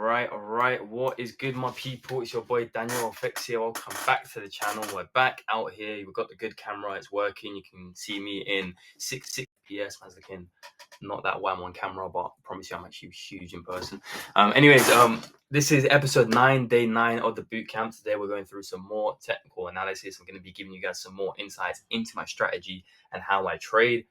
All right. What is good, my people? It's your boy Daniel Fix here. Welcome back to the channel. We're back out here. We've got the good camera. It's working. You can see me in 60 FPS. Man's looking not that wham on camera, but I promise you I'm actually huge in person. This is episode 9, day 9 of the boot camp. Today we're going through some more technical analysis. I'm going to be giving you guys some more insights into my strategy and how I trade.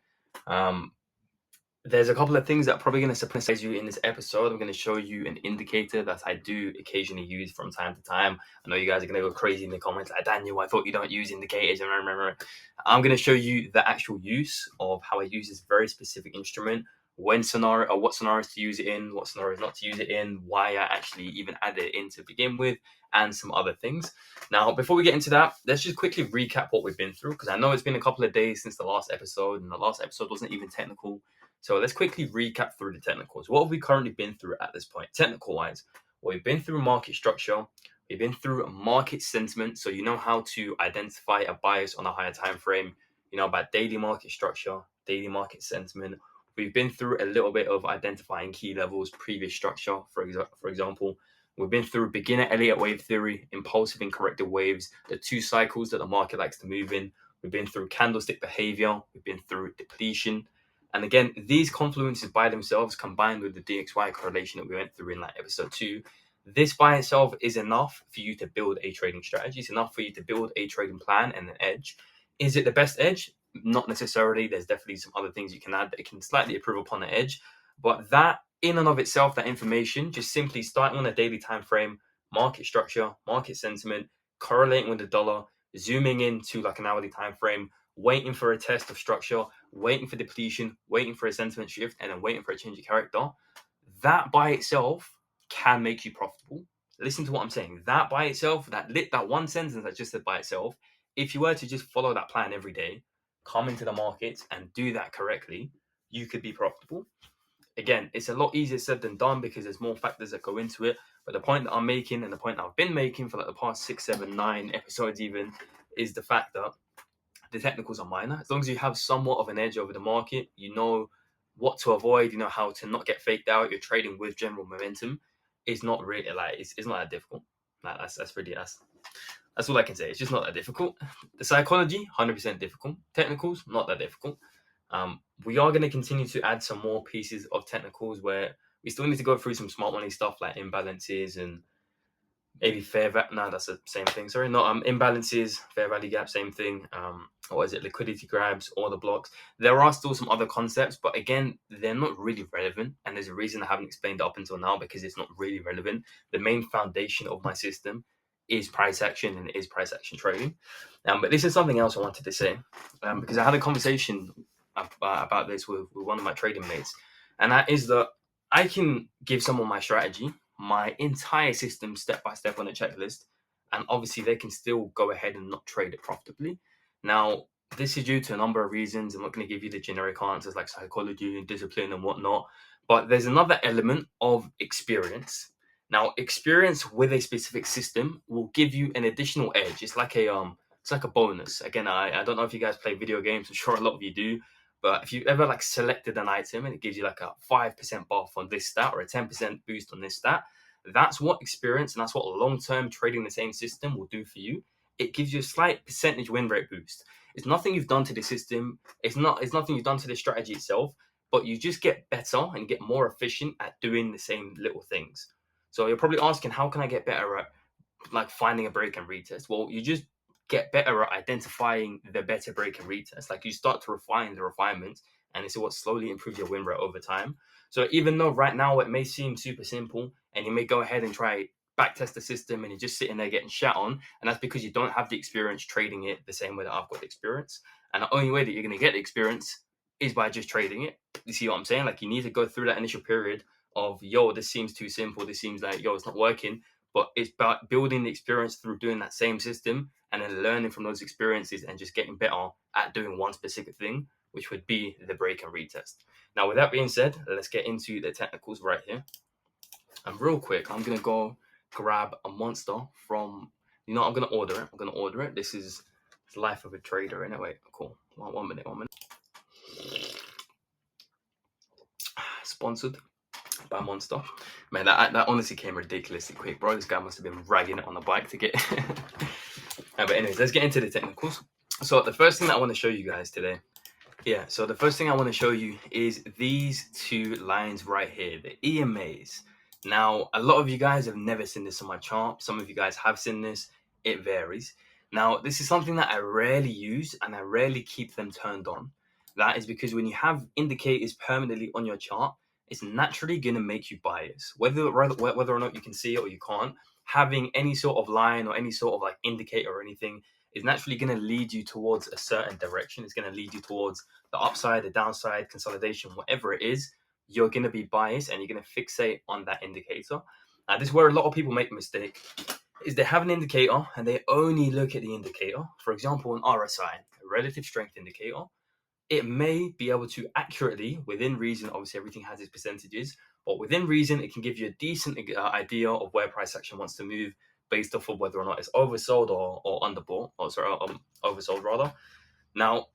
There's a couple of things that are probably going to surprise you in this episode. I'm going to show you an indicator that I do occasionally use from time to time. I know you guys are going to go crazy in the comments like, Daniel, I thought you don't use indicators. I'm going to show you the actual use of how I use this very specific instrument, what scenarios to use it in, what scenarios not to use it in, why I actually even added it in to begin with, and some other things. Now, before we get into that, let's just quickly recap what we've been through, because I know it's been a couple of days since the last episode, and the last episode wasn't even technical. So let's quickly recap through the technicals. What have we currently been through at this point? Technical-wise, we've been through market structure. We've been through market sentiment. So you know how to identify a bias on a higher time frame. You know about daily market structure, daily market sentiment. We've been through a little bit of identifying key levels, previous structure, for example. We've been through beginner Elliott wave theory, impulsive and corrective waves, the two cycles that the market likes to move in. We've been through candlestick behavior. We've been through depletion. And again, these confluences by themselves, combined with the DXY correlation that we went through in like episode 2, this by itself is enough for you to build a trading strategy. It's enough for you to build a trading plan and an edge. Is it the best edge? Not necessarily. There's definitely some other things you can add that can slightly improve upon the edge. But that in and of itself, that information, just simply starting on a daily time frame, market structure, market sentiment, correlating with the dollar, zooming into like an hourly time frame, waiting for a test of structure, waiting for depletion, waiting for a sentiment shift, and then waiting for a change of character, that by itself can make you profitable. Listen to what I'm saying. That by itself, that one sentence I just said by itself, if you were to just follow that plan every day, come into the markets and do that correctly, you could be profitable. Again, it's a lot easier said than done because there's more factors that go into it. But the point that I'm making, and the point that I've been making for like the past 6, 7, 9 episodes even, is the fact that the technicals are minor. As long as you have somewhat of an edge over the market, you know what to avoid, you know how to not get faked out, you're trading with general momentum. It's not really like it's not that difficult. Like, that's all I can say. It's just not that difficult. The psychology, 100% difficult. Technicals, not that difficult. We are going to continue to add some more pieces of technicals where we still need to go through some smart money stuff like imbalances and maybe that's the same thing. Sorry, not imbalances, fair value gap, same thing. What is it? Liquidity grabs, order blocks. There are still some other concepts, but again, they're not really relevant. And there's a reason I haven't explained it up until now because it's not really relevant. The main foundation of my system is price action and it is price action trading. But this is something else I wanted to say because I had a conversation about this with one of my trading mates, and that is that I can give someone my strategy, my entire system step by step on a checklist, and obviously they can still go ahead and not trade it profitably. Now, this is due to a number of reasons. I'm not going to give you the generic answers like psychology and discipline and whatnot, but there's another element of experience. Now, experience with a specific system will give you an additional edge. It's like a bonus. Again, I don't know if you guys play video games. I'm sure a lot of you do. But if you ever like selected an item and it gives you like a 5% buff on this stat or a 10% boost on this stat, that's what experience and that's what long-term trading the same system will do for you. It gives you a slight percentage win rate boost. It's nothing you've done to the system. It's nothing you've done to the strategy itself, but you just get better and get more efficient at doing the same little things. So you're probably asking, how can I get better at like finding a break and retest? Well, you just get better at identifying the better break and retest. Like you start to refine the refinements, and it's what slowly improves your win rate over time. So even though right now it may seem super simple, and you may go ahead and try backtest the system, and you're just sitting there getting shat on, and that's because you don't have the experience trading it the same way that I've got the experience. And the only way that you're going to get the experience is by just trading it. You see what I'm saying? Like you need to go through that initial period of, yo, this seems too simple. This seems like, yo, it's not working. But it's about building the experience through doing that same system and then learning from those experiences and just getting better at doing one specific thing, which would be the break and retest. Now, with that being said, let's get into the technicals right here. And real quick, I'm going to go grab a monster from, I'm going to order it. This is the life of a trader anyway. Cool. One minute. Sponsored by Monster. Man, that honestly came ridiculously quick, bro. This guy must have been ragging it on the bike to get. But anyways, let's get into the technicals. So the first thing that I want to show you guys today, so the first thing I want to show you is these two lines right here, the EMAs. Now, a lot of you guys have never seen this on my chart. Some of you guys have seen this. It varies. Now, this is something that I rarely use and I rarely keep them turned on. That is because when you have indicators permanently on your chart, it's naturally going to make you bias. Whether or not you can see it or you can't, having any sort of line or any sort of like indicator or anything is naturally going to lead you towards a certain direction. It's going to lead you towards the upside, the downside, consolidation, whatever it is. You're going to be biased and you're going to fixate on that indicator. This is where a lot of people make a mistake, is they have an indicator and they only look at the indicator. For example, an RSI, a relative strength indicator. It may be able to accurately, within reason, obviously everything has its percentages, but within reason, it can give you a decent idea of where price action wants to move based off of whether or not it's oversold or underbought, oversold rather. Now,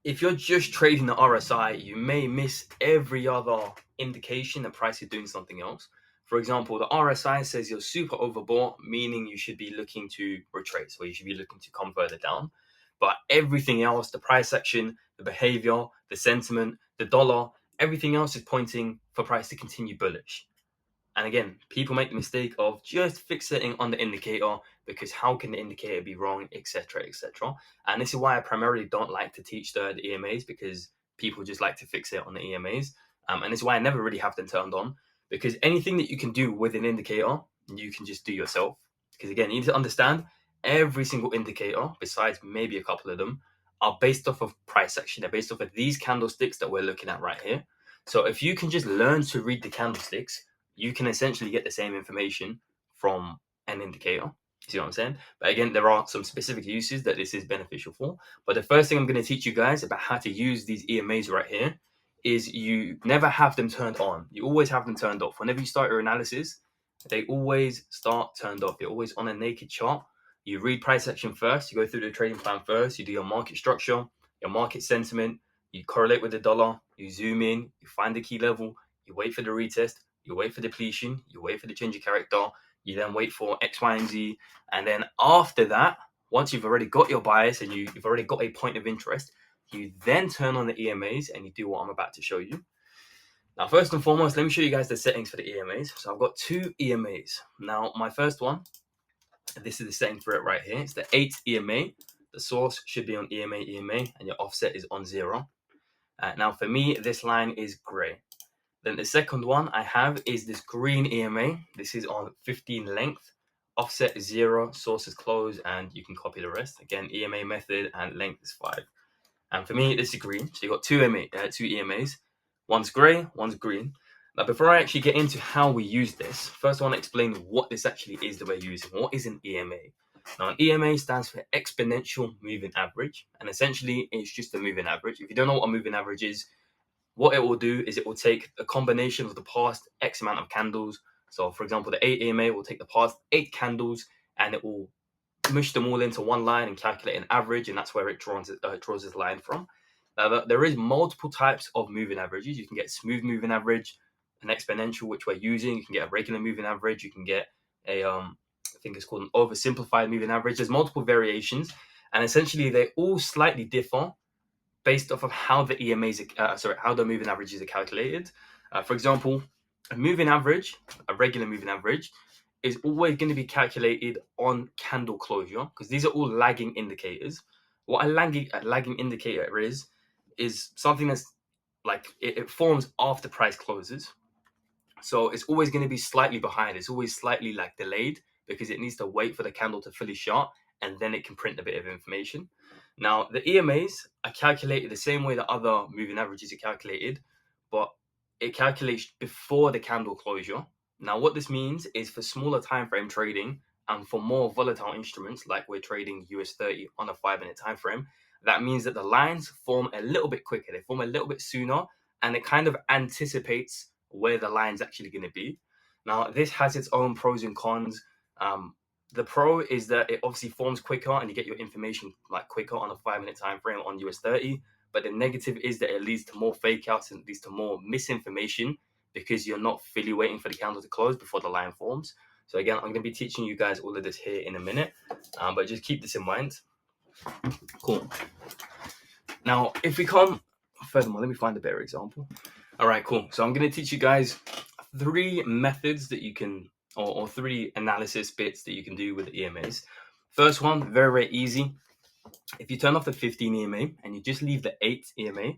if you're just trading the RSI, you may miss every other indication that price is doing something else. For example, the RSI says you're super overbought, meaning you should be looking to retrace, or you should be looking to come further down. But everything else, the price action, the behavior, the sentiment, the dollar, everything else is pointing for price to continue bullish. And again, people make the mistake of just fixating on the indicator because how can the indicator be wrong, etc., etc. And this is why I primarily don't like to teach the EMAs, because people just like to fixate on the EMAs. And this is why I never really have them turned on, because anything that you can do with an indicator, you can just do yourself. Because again, you need to understand every single indicator, besides maybe a couple of them, are based off of price action. They're based off of these candlesticks that we're looking at right here. So if you can just learn to read the candlesticks, you can essentially get the same information from an indicator. You see what I'm saying? But again, there are some specific uses that this is beneficial for. But the first thing I'm going to teach you guys about how to use these EMAs right here is you never have them turned on. You always have them turned off. Whenever you start your analysis, they always start turned off. They're always on a naked chart. You read price action first. You go through the trading plan first. You do your market structure, your market sentiment. You correlate with the dollar. You zoom in. You find the key level. You wait for the retest. You wait for depletion, you wait for the change of character, you then wait for X, Y, and Z. And then after that, once you've already got your bias and you've already got a point of interest, you then turn on the EMAs and you do what I'm about to show you. Now, first and foremost, let me show you guys the settings for the EMAs. So I've got two EMAs. Now, my first one, this is the setting for it right here. It's the 8 EMA. The source should be on EMA, and your offset is on 0. Now, for me, this line is gray. Then the second one I have is this green EMA. This is on 15 length, offset is 0, source is closed, and you can copy the rest. Again, EMA method and length is 5. And for me, this is green. So you've got two EMAs. One's gray, one's green. Now, before I actually get into how we use this, first I want to explain what this actually is that we're using. What is an EMA? Now, an EMA stands for exponential moving average, and essentially it's just a moving average. If you don't know what a moving average is, what it will do is it will take a combination of the past X amount of candles. So, for example, the 8 EMA will take the past 8 candles and it will mush them all into one line and calculate an average, and that's where it draws this line from. Now, there is multiple types of moving averages. You can get smooth moving average, an exponential, which we're using. You can get a regular moving average. You can get I think it's called an oversimplified moving average. There's multiple variations, and essentially they all slightly differ based off of how the how the moving averages are calculated. For example, a moving average, a regular moving average, is always going to be calculated on candle closure, because these are all lagging indicators. What a lagging indicator is something that's like it forms after price closes. So it's always going to be slightly behind. It's always slightly like delayed because it needs to wait for the candle to fully shut and then it can print a bit of information. Now, the EMAs are calculated the same way that other moving averages are calculated, but it calculates before the candle closure. Now, what this means is for smaller time frame trading and for more volatile instruments, like we're trading US 30 on a 5-minute time frame, that means that the lines form a little bit quicker. They form a little bit sooner, and it kind of anticipates where the line's actually going to be. Now, this has its own pros and cons. The pro is that it obviously forms quicker and you get your information like quicker on a 5-minute time frame on US 30. But the negative is that it leads to more fake outs and leads to more misinformation because you're not fully waiting for the candle to close before the line forms. So again, I'm going to be teaching you guys all of this here in a minute, but just keep this in mind. Cool. Now, if we come furthermore, let me find a better example. All right, cool. So I'm going to teach you guys 3 methods that you can, or 3 analysis bits that you can do with EMAs. First one, very, very easy. If you turn off the 15 EMA and you just leave the 8 EMA,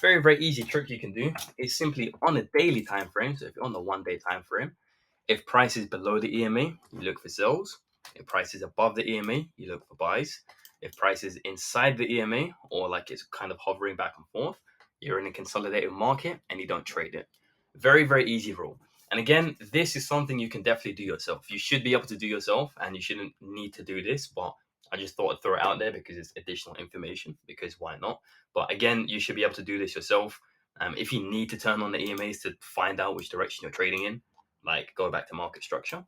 very, very easy trick you can do is simply on a daily time frame. So if you're on the 1-day time frame, if price is below the EMA, you look for sells. If price is above the EMA, you look for buys. If price is inside the EMA or like it's kind of hovering back and forth, you're in a consolidated market and you don't trade it. Very, very easy rule. And again, this is something you can definitely do yourself. You should be able to do yourself and you shouldn't need to do this, but I just thought I'd throw it out there because it's additional information, because why not? But again, you should be able to do this yourself. If you need to turn on the EMAs to find out which direction you're trading in, like go back to market structure.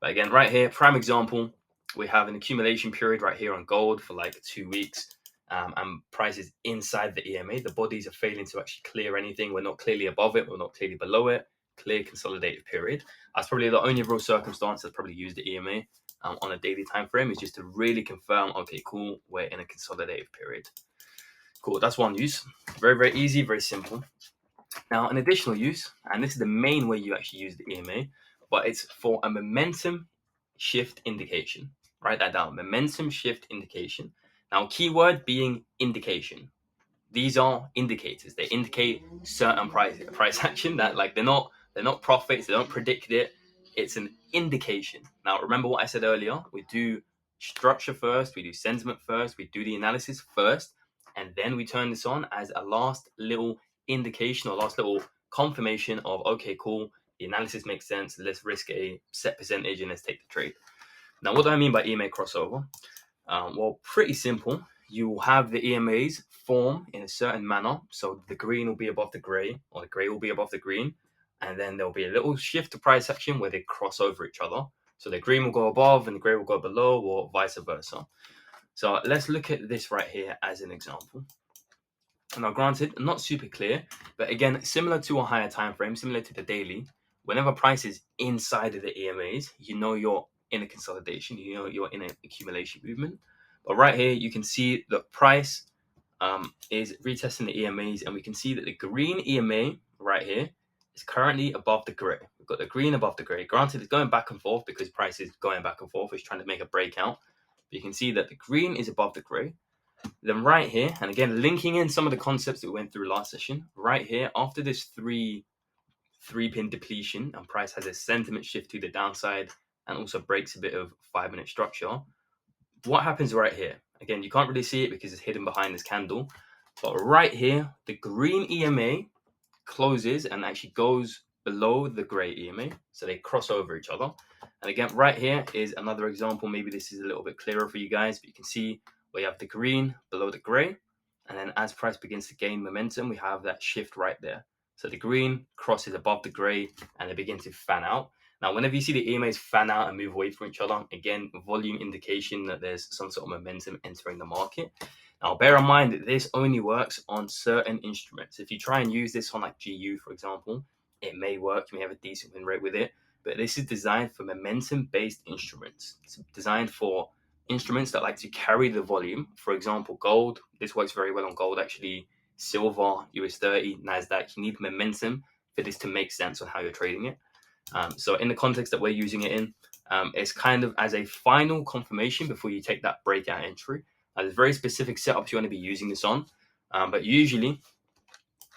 But again, right here, prime example, we have an accumulation period right here on gold for like 2 weeks. And prices inside the EMA. The bodies are failing to actually clear anything. We're not clearly above it. We're not clearly below it. Clear consolidated period. That's probably the only real circumstance that's probably used the EMA on a daily time frame, is just to really confirm, okay, cool, we're in a consolidated period. Cool, that's one use. Very, very easy, very simple. Now, an additional use, and this is the main way you actually use the EMA, but it's for a momentum shift indication. Write that down, momentum shift indication. Now, keyword being indication. These are indicators. They indicate certain price action that like they're not profits. They don't predict it. It's an indication. Now, remember what I said earlier. We do structure first. We do sentiment first. We do the analysis first, and then we turn this on as a last little indication or last little confirmation of, okay, cool, the analysis makes sense. Let's risk a set percentage and let's take the trade. Now, what do I mean by EMA crossover? Well, pretty simple. You will have the EMAs form in a certain manner. So the green will be above the gray, or the gray will be above the green. And then there'll be a little shift to price action where they cross over each other. So the green will go above and the gray will go below, or vice versa. So let's look at this right here as an example. Now, granted, not super clear, but again, similar to a higher time frame, similar to the daily, whenever price is inside of the EMAs, you know you're in a consolidation, you know you're in an accumulation movement. But right here, you can see the price is retesting the EMAs, and we can see that the green EMA right here is currently above the gray. We've got the green above the gray. Granted, it's going back and forth because price is going back and forth. It's trying to make a breakout. But you can see that the green is above the gray. Then right here, and again, linking in some of the concepts that we went through last session, right here, after this three-pin depletion and price has a sentiment shift to the downside and also breaks a bit of 5-minute structure, what happens right here? Again, you can't really see it because it's hidden behind this candle, but right here, the green EMA closes and actually goes below the gray EMA, so they cross over each other. And again, right here is another example. Maybe this is a little bit clearer for you guys, but you can see we have the green below the gray, and then as price begins to gain momentum, we have that shift right there. So the green crosses above the gray and they begin to fan out. Now, whenever you see the EMAs fan out and move away from each other, again, volume indication that there's some sort of momentum entering the market. Now, bear in mind that this only works on certain instruments. If you try and use this on like GU, for example, it may work. You may have a decent win rate with it, but this is designed for momentum-based instruments. It's designed for instruments that like to carry the volume. For example, gold. This works very well on gold, actually. Silver, US 30, NASDAQ. You need momentum for this to make sense on how you're trading it. So in the context that we're using it in, it's kind of as a final confirmation before you take that breakout entry. There's very specific setups you want to be using this on. But usually,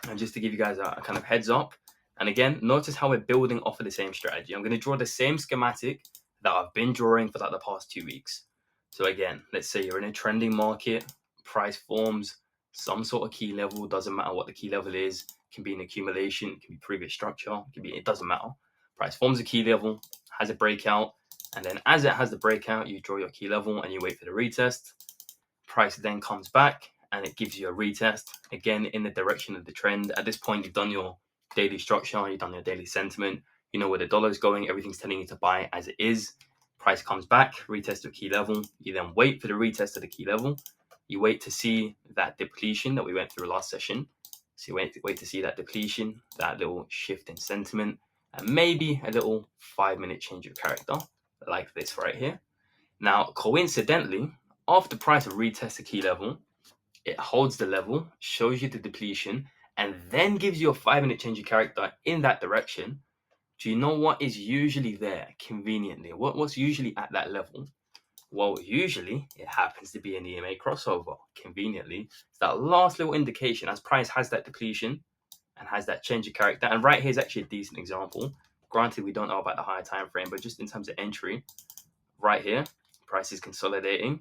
and just to give you guys a kind of heads up, and again, notice how we're building off of the same strategy. I'm going to draw the same schematic that I've been drawing for like the past 2 weeks. So again, let's say you're in a trending market, price forms some sort of key level, doesn't matter what the key level is, it can be an accumulation, it can be previous structure, it doesn't matter. Price forms a key level, has a breakout, and then as it has the breakout, you draw your key level and you wait for the retest. Price then comes back and it gives you a retest, again in the direction of the trend. At this point, you've done your daily structure, you've done your daily sentiment, you know where the dollar is going, everything's telling you to buy as it is. Price comes back, retest of key level. You then wait for the retest of the key level. You wait to see that depletion that we went through last session. So you wait to see that depletion, that little shift in sentiment, and maybe a little 5-minute change of character, like this right here. Now, coincidentally, after price retests the key level, it holds the level, shows you the depletion, and then gives you a 5-minute change of character in that direction. Do you know what is usually there conveniently? What's usually at that level? Well, usually it happens to be an EMA crossover. Conveniently, it's that last little indication as price has that depletion and has that change of character. And right here is actually a decent example. Granted, we don't know about the higher time frame, but just in terms of entry, right here, price is consolidating.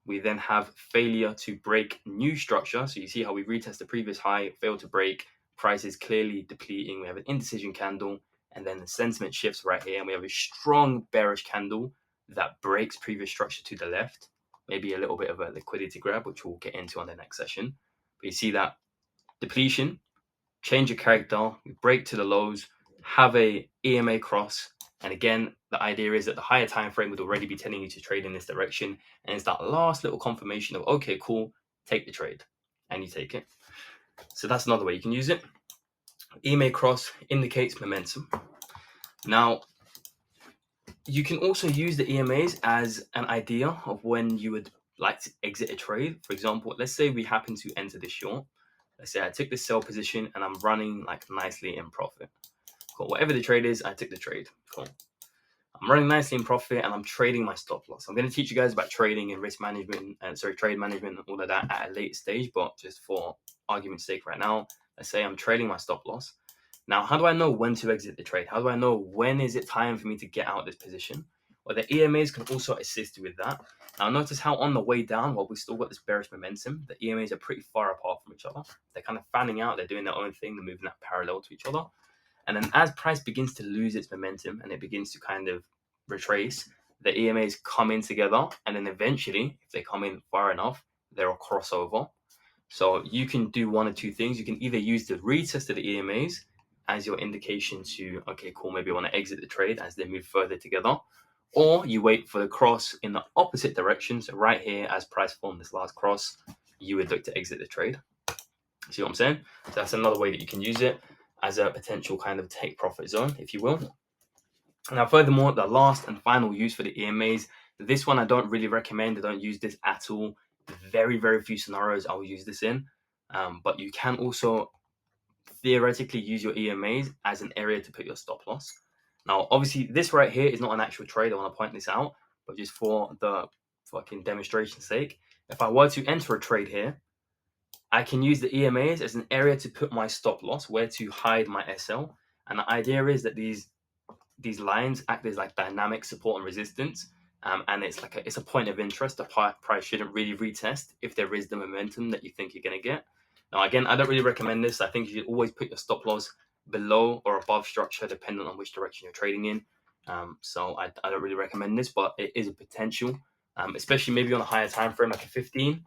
We then have failure to break new structure. So you see how we retest the previous high, failed to break, price is clearly depleting. We have an indecision candle, and then the sentiment shifts right here, and we have a strong bearish candle that breaks previous structure to the left. Maybe a little bit of a liquidity grab, which we'll get into on the next session. But you see that depletion, change of character, we break to the lows, have a EMA cross, and again, the idea is that the higher time frame would already be telling you to trade in this direction, and it's that last little confirmation of, okay, cool, take the trade, and you take it. So that's another way you can use it. EMA cross indicates momentum. Now, you can also use the EMAs as an idea of when you would like to exit a trade. For example, let's say we happen to enter this short. Let's say I took the sell position and I'm running like nicely in profit. Cool. Whatever the trade is, I took the trade. Cool. I'm running nicely in profit and I'm trading my stop loss. I'm going to teach you guys about trading and risk management and trade management and all of that at a later stage, but just for argument's sake right now, let's say I'm trading my stop loss. Now, how do I know when to exit the trade? How do I know when is it time for me to get out of this position? Well, the EMAs can also assist you with that. Now, notice how on the way down, while we've still got this bearish momentum, the EMAs are pretty far apart from each other. They're kind of fanning out. They're doing their own thing. They're moving that parallel to each other. And then as price begins to lose its momentum and it begins to kind of retrace, the EMAs come in together. And then eventually, if they come in far enough, they're a crossover. So you can do one or two things. You can either use the retest of the EMAs as your indication to, okay, cool, maybe I want to exit the trade as they move further together. Or you wait for the cross in the opposite direction. So right here, as price formed this last cross, you would look to exit the trade. See what I'm saying? So that's another way that you can use it as a potential kind of take profit zone, if you will. Now, furthermore, the last and final use for the EMAs, this one I don't really recommend. I don't use this at all. Very, very few scenarios I will use this in. But you can also theoretically use your EMAs as an area to put your stop loss. Now, obviously, this right here is not an actual trade. I want to point this out, but just for the fucking demonstration's sake, if I were to enter a trade here, I can use the EMAs as an area to put my stop loss, where to hide my SL. And the idea is that these lines act as like dynamic support and resistance. And it's like it's a point of interest. The price shouldn't really retest if there is the momentum that you think you're going to get. Now, again, I don't really recommend this. I think you should always put your stop loss below or above structure, depending on which direction you're trading in. So I don't really recommend this, but it is a potential, especially maybe on a higher time frame, like a 15.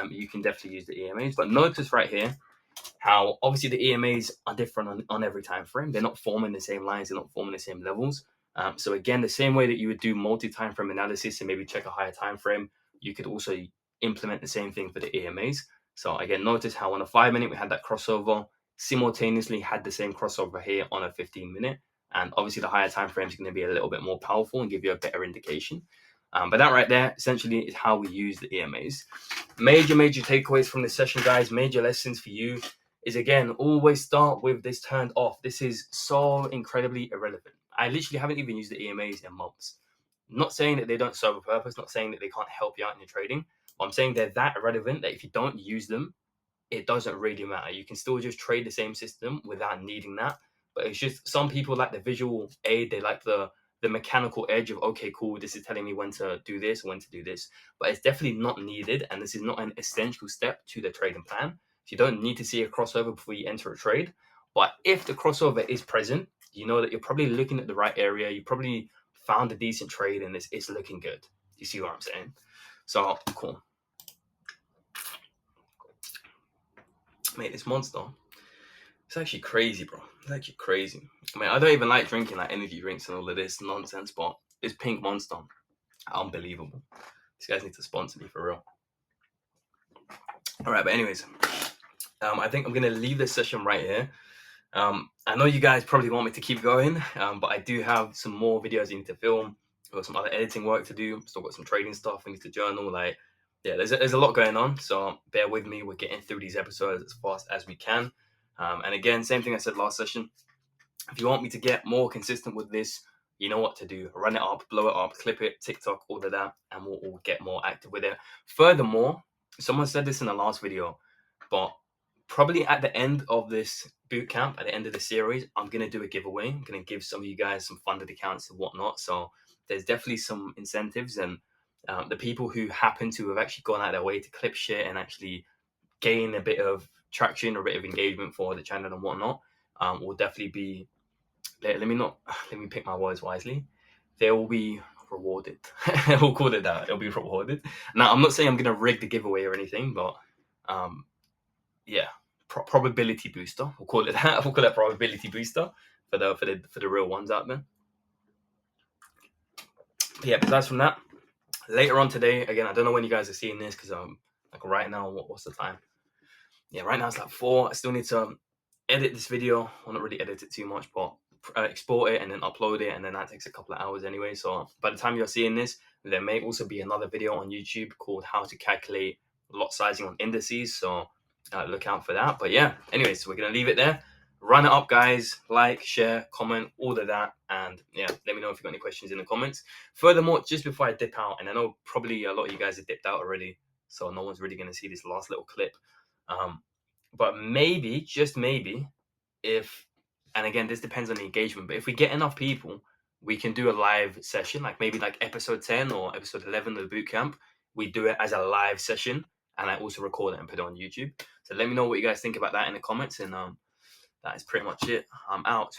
You can definitely use the EMAs. But notice right here how obviously the EMAs are different on every time frame. They're not forming the same lines. They're not forming the same levels. So again, the same way that you would do multi-time frame analysis and maybe check a higher time frame, you could also implement the same thing for the EMAs. So again, notice how on a 5-minute we had that crossover, simultaneously had the same crossover here on a 15-minute. And obviously the higher time frame is going to be a little bit more powerful and give you a better indication. But that right there essentially is how we use the EMAs. Major takeaways from this session, guys, major lessons for you is, again, always start with this turned off. This is so incredibly irrelevant. I literally haven't even used the EMAs in months. Not saying that they don't serve a purpose, not saying that they can't help you out in your trading, but I'm saying they're that irrelevant that if you don't use them, it doesn't really matter. You can still just trade the same system without needing that. But it's just some people like the visual aid, they like the mechanical edge of, okay, cool, this is telling me when to do this, when to do this. But it's definitely not needed, and this is not an essential step to the trading plan. So you don't need to see a crossover before you enter a trade. But if the crossover is present, you know that you're probably looking at the right area. You probably found a decent trade and it's looking good. You see what I'm saying? So, cool. Mate, this monster, it's actually crazy, bro. It's actually crazy. I mean, I don't even like drinking like energy drinks and all of this nonsense, but this pink monster, unbelievable. These guys need to sponsor me for real. All right, but anyways, I think I'm gonna leave this session right here. I know you guys probably want me to keep going, but I do have some more videos I need to film. I've got some other editing work to do. Still got some trading stuff I need to journal. Like, yeah, there's a lot going on. So bear with me. We're getting through these episodes as fast as we can. And again, same thing I said last session. If you want me to get more consistent with this, you know what to do. Run it up, blow it up, clip it, TikTok, all of that, and we'll all get more active with it. Furthermore, someone said this in the last video, but probably at the end of this boot camp, at the end of the series, I'm gonna do a giveaway. I'm gonna give some of you guys some funded accounts and whatnot. So there's definitely some incentives, and the people who happen to have actually gone out their way to clip shit and actually gain a bit of traction or a bit of engagement for the channel and whatnot, will definitely be. Let me pick my words wisely. They will be rewarded. We'll call it that. They'll be rewarded. Now, I'm not saying I'm gonna rig the giveaway or anything, but yeah, probability booster. We'll call it that. We'll call it probability booster for the real ones out there. But yeah, besides from that, later on today, again, I don't know when you guys are seeing this because like right now, what's the time? Yeah, right now it's like 4. I still need to edit this video. Well, not really edit it too much, but export it and then upload it, and then that takes a couple of hours anyway. So by the time you're seeing this, there may also be another video on YouTube called how to calculate lot sizing on indices. So look out for that. But yeah, anyways, so we're gonna leave it there. Run it up, guys. Like, share, comment, all of that, and yeah, let me know if you've got any questions in the comments. Furthermore, just before I dip out, and I know probably a lot of you guys have dipped out already, so no one's really gonna see this last little clip. But maybe, just maybe, if, and again, this depends on the engagement, but if we get enough people, we can do a live session, like maybe like episode 10 or episode 11 of the bootcamp. We do it as a live session, and I also record it and put it on YouTube. So let me know what you guys think about that in the comments, and that is pretty much it. I'm out.